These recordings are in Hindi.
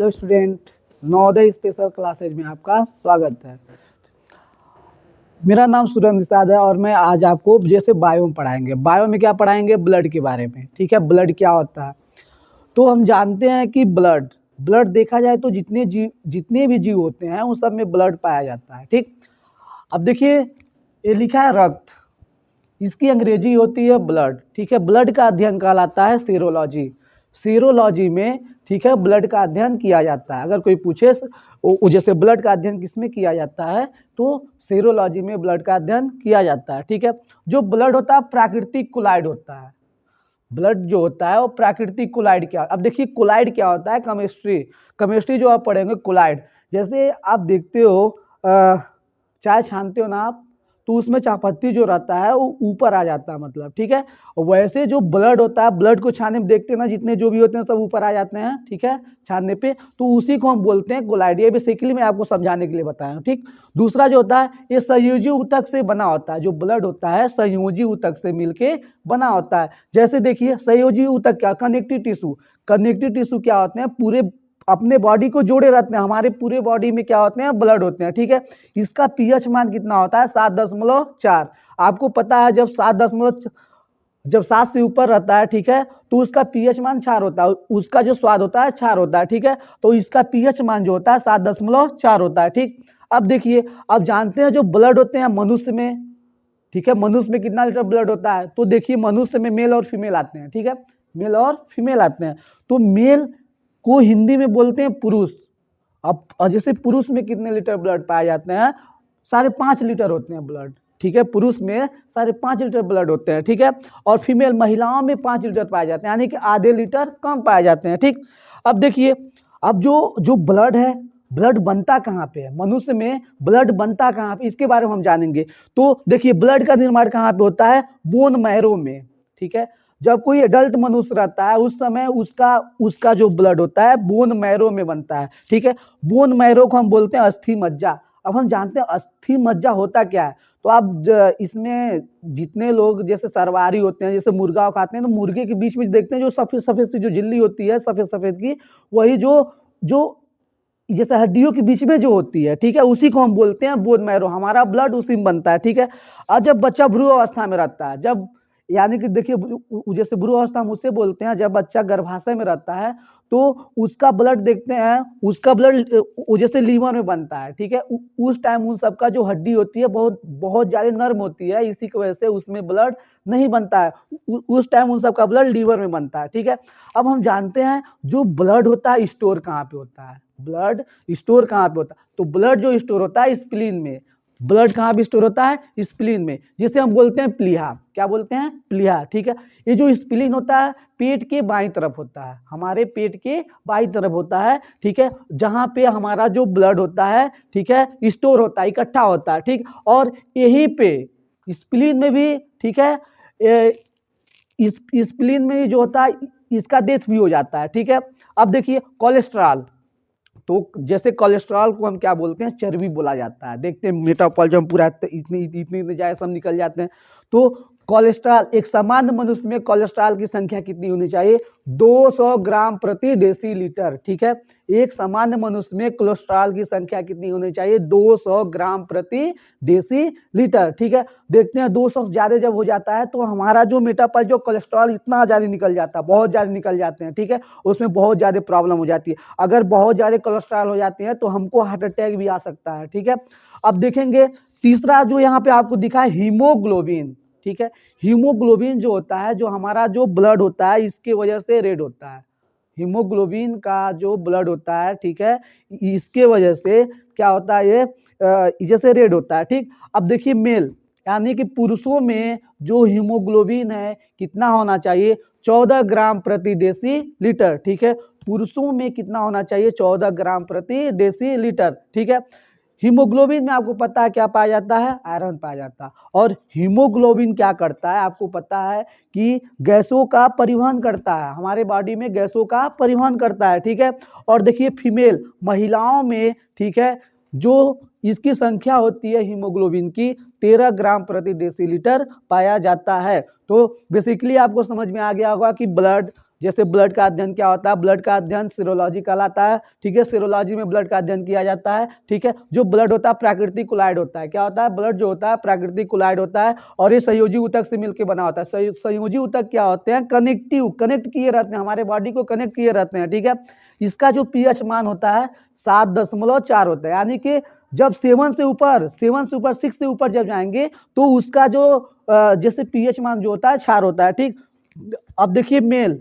Hello student, Navodaya special classes में आपका स्वागत है। मेरा नाम सुरेंद्र निषाद है और मैं आज आपको जैसे बायो में पढ़ाएंगे। बायो में क्या पढ़ाएंगे? ब्लड के बारे में। ठीक है, ब्लड क्या होता है तो हम जानते हैं कि ब्लड ब्लड देखा जाए तो जितने भी जीव होते हैं उन सब में ब्लड पाया जाता है। ठीक, अब देखिए ये लिखा है रक्त, इसकी अंग्रेजी होती है ब्लड। ठीक है, ब्लड का अध्ययन कहलाता है सीरोलॉजी। सीरोलॉजी में ठीक है ब्लड का अध्ययन किया जाता है। अगर कोई पूछे जैसे ब्लड का अध्ययन किसमें किया जाता है तो सीरोलॉजी में ब्लड का अध्ययन किया जाता है। ठीक है, जो ब्लड होता है प्राकृतिक कोलाइड होता है। ब्लड जो होता है वो प्राकृतिक कोलाइड क्या, अब देखिए कोलाइड क्या होता है? केमिस्ट्री जो आप पढ़ेंगे कोलाइड, जैसे आप देखते हो चाय छानते हो ना आप, तो उसमें चायपत्ती जो रहता है वो ऊपर आ जाता है, मतलब ठीक है। वैसे जो ब्लड होता है, ब्लड को छानने में देखते हैं ना, जितने जो भी होते हैं सब ऊपर आ जाते हैं। ठीक है, छानने पे तो उसी को हम बोलते हैं कोलाइड। ये बेसिकली मैं आपको समझाने के लिए बताया हूँ। ठीक, दूसरा जो होता है ये संयोजी ऊतक से बना होता है। जो ब्लड होता है संयोजी ऊतक से मिलके बना होता है। जैसे देखिए संयोजी ऊतक क्या, कनेक्टिव टिश्यू। कनेक्टिव टिश्यू क्या होते हैं? पूरे अपने बॉडी को जोड़े रहते हैं। हमारे पूरे बॉडी में क्या होते हैं? ब्लड होते हैं। ठीक है, इसका पीएच मान कितना होता है? 7.4। आपको पता है जब 7 से ऊपर रहता है, ठीक है, तो उसका पीएच मान 4 होता है, उसका जो स्वाद होता है 4 होता है। ठीक है, तो इसका पीएच मान जो होता है 7.4 होता है। ठीक, अब देखिए, अब जानते हैं जो ब्लड होते हैं मनुष्य में, ठीक है, मनुष्य में कितना लीटर ब्लड होता है? तो देखिए मनुष्य में मेल और फीमेल आते हैं। ठीक है, मेल और फीमेल आते हैं। तो मेल को हिंदी में बोलते हैं पुरुष। अब जैसे पुरुष में कितने लीटर ब्लड पाए जाते हैं? 5.5 लीटर होते हैं ब्लड। ठीक है, पुरुष में 5.5 लीटर ब्लड होते हैं। ठीक है, और फीमेल महिलाओं में 5 लीटर पाए जाते हैं, यानी कि आधे लीटर कम पाए जाते हैं। ठीक, अब देखिए, अब जो ब्लड है, ब्लड बनता कहाँ पे है? मनुष्य में ब्लड बनता कहाँ पे, इसके बारे में हम जानेंगे। तो देखिए ब्लड का निर्माण कहाँ पे होता है? बोन मैरो में। ठीक है, जब कोई एडल्ट मनुष्य रहता है उस समय उसका जो ब्लड होता है बोन मैरो में बनता है। ठीक है, बोन मैरो को हम बोलते हैं अस्थि मज्जा। अब हम जानते हैं अस्थि मज्जा होता क्या है। तो आप इसमें जितने लोग जैसे सर्वाहारी होते हैं, जैसे मुर्गा खाते हैं, तो मुर्गे के बीच में देखते हैं जो सफेद सफेद सी जो झिल्ली होती है सफेद सफेद की, वही जो जो जैसे हड्डियों के बीच में जो होती है, ठीक है, उसी को हम बोलते हैं बोन मैरो। हमारा ब्लड उसी में बनता है। ठीक है, और जब बच्चा भ्रूण अवस्था में रहता है, जब यानी कि देखिए जैसे भ्रूण अवस्था हम उसे बोलते हैं जब बच्चा गर्भाशय में रहता है, तो उसका ब्लड देखते हैं, उसका ब्लड जैसे लीवर में बनता है। ठीक है, उस टाइम उन सबका जो हड्डी होती है बहुत बहुत ज्यादा नर्म होती है, इसी की वजह से उसमें ब्लड नहीं बनता है। उस टाइम उन सबका ब्लड लीवर में बनता है। ठीक है, अब हम जानते हैं जो ब्लड होता है स्टोर कहाँ पे होता है? ब्लड स्टोर कहाँ पे होता है? तो ब्लड जो स्टोर होता है स्प्लीन में। ब्लड कहाँ भी स्टोर होता है? स्प्लीन में, जिसे हम बोलते हैं प्लीहा। क्या बोलते हैं? प्लीहा। ठीक है, ये जो स्प्लीन होता है पेट के बाईं तरफ होता है, हमारे पेट के बाईं तरफ होता है। ठीक है, जहां पे हमारा जो ब्लड होता है, ठीक है, स्टोर होता है, इकट्ठा होता है। ठीक, और यहीं पे स्प्लीन में भी, ठीक है, इस स्प्लीन में जो होता है इसका डेथ भी हो जाता है। ठीक है, अब देखिए कोलेस्ट्रॉल, तो जैसे कोलेस्ट्रॉल को हम क्या बोलते हैं? चर्बी बोला जाता है। देखते हैं मेटाबॉलिज्म पूरा इतनी जाए सब निकल जाते हैं। तो कोलेस्ट्रॉल, एक सामान्य मनुष्य में कोलेस्ट्रॉल की संख्या कितनी होनी चाहिए? 200 ग्राम प्रति डेसीलीटर। ठीक है, एक सामान्य मनुष्य में कोलेस्ट्रॉल की संख्या कितनी होनी चाहिए? 200 ग्राम प्रति डेसीलीटर। ठीक है, देखते हैं 200 से ज्यादा जब हो जाता है तो हमारा जो मेटाबॉलिज्म जो कोलेस्ट्रॉल इतना ज्यादा निकल जाता है, बहुत ज्यादा निकल जाते हैं। ठीक है, उसमें बहुत ज्यादा प्रॉब्लम हो जाती है। अगर बहुत ज्यादा कोलेस्ट्रॉल हो जाते हैं तो हमको हार्ट अटैक भी आ सकता है। ठीक है, अब देखेंगे तीसरा जो यहाँ पे आपको दिखा है हीमोग्लोबिन। ठीक है, हीमोग्लोबिन जो होता है, जो हमारा जो ब्लड होता है इसके वजह से रेड होता है। हीमोग्लोबिन का जो ब्लड होता है, ठीक है, इसके वजह से क्या होता है? ये जैसे रेड होता है। ठीक, अब देखिए मेल यानी कि पुरुषों में जो हीमोग्लोबिन है कितना होना चाहिए? 14 ग्राम प्रति डेसीलीटर। ठीक है, पुरुषों में कितना होना चाहिए? 14 ग्राम प्रति डेसीलीटर। ठीक है, हीमोग्लोबिन में आपको पता है क्या पाया जाता है? आयरन पाया जाता है। और हीमोग्लोबिन क्या करता है? आपको पता है कि गैसों का परिवहन करता है, हमारे बॉडी में गैसों का परिवहन करता है। ठीक है, और देखिए फीमेल महिलाओं में, ठीक है, जो इसकी संख्या होती है हीमोग्लोबिन की 13 ग्राम प्रति डेसीलीटर पाया जाता है। तो बेसिकली आपको समझ में आ गया होगा कि ब्लड जैसे ब्लड का अध्ययन क्या होता है, ब्लड का अध्ययन सीरोलॉजी कहलाता है, ठीक है। सीरोलॉजी में ब्लड का अध्ययन किया जाता है, ठीक है। जो ब्लड होता है प्राकृतिक कोलाइड होता है, क्या होता है, ब्लड जो होता है प्राकृतिक कोलाइड होता है, और ये संयोजी ऊतक से मिलकर बना होता है। संयोजी ऊतक क्या होते हैं, कनेक्ट किए रहते हैं, हमारे बॉडी को कनेक्ट किए रहते हैं, ठीक है। इसका जो पीएच मान होता है 7.4 होता है, यानी कि जब 7 से ऊपर 6 से ऊपर जब जाएंगे तो उसका जो जैसे पीएच मान जो होता है 4 होता है, ठीक। अब देखिए मेल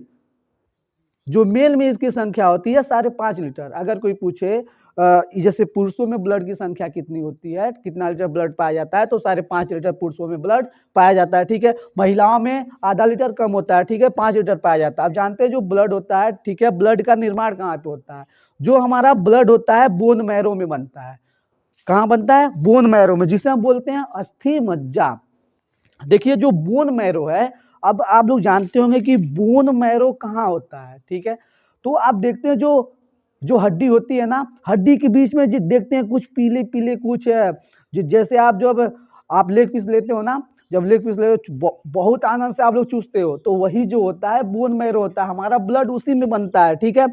में इसकी संख्या होती है 5.5 लीटर। अगर कोई पूछे जैसे पुरुषों में ब्लड की संख्या कितनी होती है, कितना लीटर ब्लड पाया जाता है, तो 5.5 लीटर पुरुषों में ब्लड पाया जाता है, ठीक है। महिलाओं में आधा लीटर कम होता है, ठीक है, 5 लीटर पाया जाता है। आप जानते हैं जो ब्लड होता है, ठीक है, ब्लड का निर्माण कहाँ पे होता है, जो हमारा ब्लड होता है बोन मैरो में बनता है। कहाँ बनता है, बोन मैरो में, जिसे हम बोलते हैं अस्थि मज्जा। देखिए जो बोन मैरो है, अब आप लोग जानते होंगे कि बोन मैरो कहाँ होता है, ठीक है। तो आप देखते हैं जो हड्डी होती है ना, हड्डी के बीच में जो देखते हैं कुछ पीले पीले कुछ जैसे आप जब आप लेग पीस लेते हो ना, जब लेग पीस लेते हो बहुत आनंद से आप लोग चूसते हो, तो वही जो होता है बोन मैरो होता है, हमारा ब्लड उसी में बनता है, ठीक है।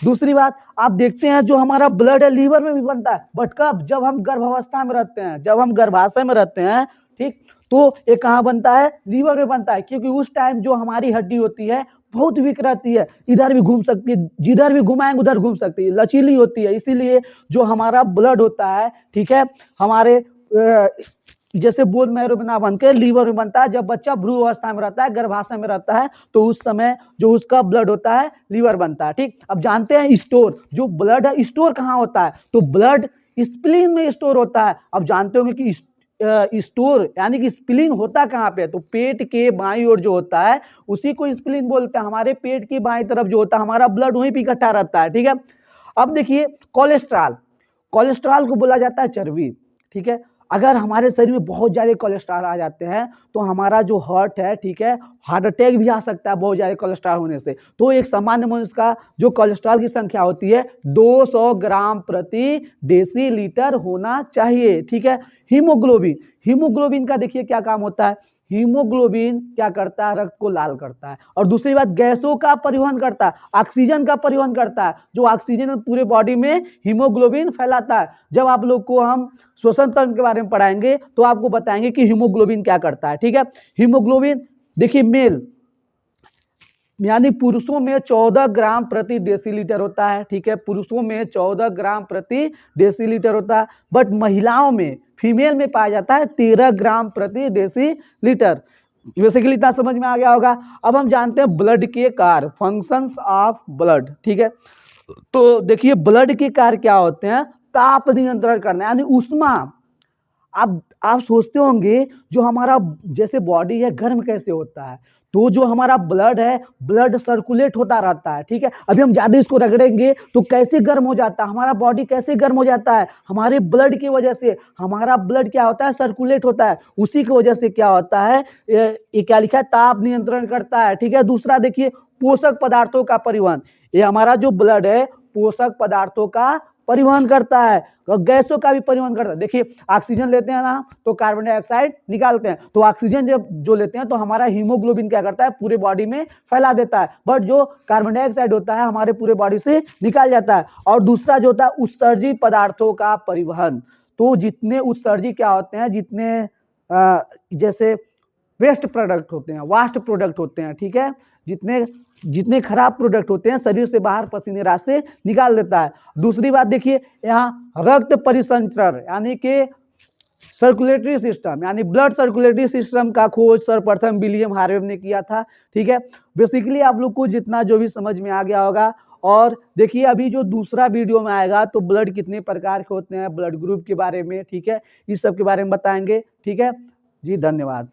दूसरी बात आप देखते हैं जो हमारा ब्लड है लीवर में भी बनता है, बट कब, जब हम गर्भावस्था में रहते हैं, जब हम गर्भाशय में रहते हैं, ठीक, तो ये कहाँ बनता है, लीवर में बनता है, क्योंकि उस टाइम जो हमारी हड्डी होती है बहुत वीक रहती है, इधर भी घूम सकती है, जिधर भी घुमाएंगे उधर घूम सकती है, लचीली होती है, इसीलिए जो हमारा ब्लड होता है, ठीक है, हमारे जैसे बोन मैरो में ना बन के लीवर में बनता है। जब बच्चा भ्रूण अवस्था में रहता है, गर्भाशय में रहता है, तो उस समय जो उसका ब्लड होता है लीवर बनता है, ठीक। अब जानते हैं स्टोर, जो ब्लड है स्टोर कहाँ होता है, तो ब्लड स्प्लीन में स्टोर होता है। अब जानते होंगे कि स्टोर यानी कि स्प्लीन होता कहाँ पे है, तो पेट के बाईं ओर जो होता है उसी को स्प्लीन बोलते हैं। हमारे पेट की बाईं तरफ जो होता है हमारा ब्लड वहीं पे इकट्ठा रहता है, ठीक है। अब देखिए कोलेस्ट्रॉल को बोला जाता है चर्बी, ठीक है। अगर हमारे शरीर में बहुत ज्यादा कोलेस्ट्रॉल आ जाते हैं तो हमारा जो हार्ट है, ठीक है, हार्ट अटैक भी आ सकता है बहुत ज्यादा कोलेस्ट्रॉल होने से। तो एक सामान्य मनुष्य का जो कोलेस्ट्रॉल की संख्या होती है 200 ग्राम प्रति डेसीलीटर होना चाहिए, ठीक है। हीमोग्लोबिन का देखिए क्या काम होता है, हीमोग्लोबिन क्या करता है, रक्त को लाल करता है, और दूसरी बात गैसों का परिवहन करता है, ऑक्सीजन का परिवहन करता है। जो ऑक्सीजन पूरे बॉडी में हीमोग्लोबिन फैलाता है। जब आप लोग को हम श्वसन तंत्र के बारे में पढ़ाएंगे तो आपको बताएंगे कि हीमोग्लोबिन क्या करता है, ठीक है। हीमोग्लोबिन देखिए मेल यानी पुरुषों में 14 ग्राम प्रति डेसीलीटर होता है, ठीक है, पुरुषों में 14 ग्राम प्रति डेसीलीटर होता है, बट महिलाओं में, फीमेल में पाया जाता है 13 ग्राम प्रति डेसीलीटर। बेसिकली इतना समझ में आ गया होगा। अब हम जानते हैं ब्लड के कार्य, फंक्शंस ऑफ ब्लड, ठीक है। तो देखिए ब्लड के कार्य क्या होते हैं, ताप नियंत्रण करना यानी ऊष्मा। आप सोचते होंगे जो हमारा जैसे बॉडी है गर्म कैसे होता है, तो जो हमारा ब्लड है, ब्लड सर्कुलेट होता रहता है, ठीक है। अभी हम ज्यादा इसको रगड़ेंगे तो कैसे गर्म हो जाता है हमारा बॉडी, कैसे गर्म हो जाता है, हमारे ब्लड की वजह से। हमारा ब्लड क्या होता है, सर्कुलेट होता है, उसी की वजह से क्या होता है, ये क्या लिखा है, ताप नियंत्रण करता है, ठीक है। दूसरा देखिए पोषक पदार्थों का परिवहन, ये हमारा जो ब्लड है पोषक पदार्थों का परिवहन करता है और गैसों का भी परिवहन करता है। देखिए ऑक्सीजन लेते हैं ना तो कार्बन डाइऑक्साइड निकालते हैं, तो ऑक्सीजन जब जो लेते हैं तो हमारा हीमोग्लोबिन क्या करता है, पूरे बॉडी में फैला देता है, बट जो कार्बन डाइऑक्साइड होता है हमारे पूरे बॉडी से निकाल जाता है। और दूसरा जो होता है उत्सर्जी पदार्थों का परिवहन, तो जितने उत्सर्जी क्या होते हैं, जितने जैसे वेस्ट प्रोडक्ट होते हैं, वास्ट प्रोडक्ट होते हैं, ठीक है, जितने खराब प्रोडक्ट होते हैं शरीर से बाहर पसीने रास्ते निकाल देता है। दूसरी बात देखिए यहाँ रक्त परिसंचरण यानी कि सर्कुलेटरी सिस्टम यानी ब्लड सर्कुलेटरी सिस्टम का खोज सर्वप्रथम विलियम हार्वे ने किया था, ठीक है। बेसिकली आप लोग को जितना जो भी समझ में आ गया होगा। और देखिए अभी जो दूसरा वीडियो में आएगा तो ब्लड कितने प्रकार के होते हैं, ब्लड ग्रुप के बारे में, ठीक है, इस सब के बारे में बताएंगे, ठीक है जी, धन्यवाद।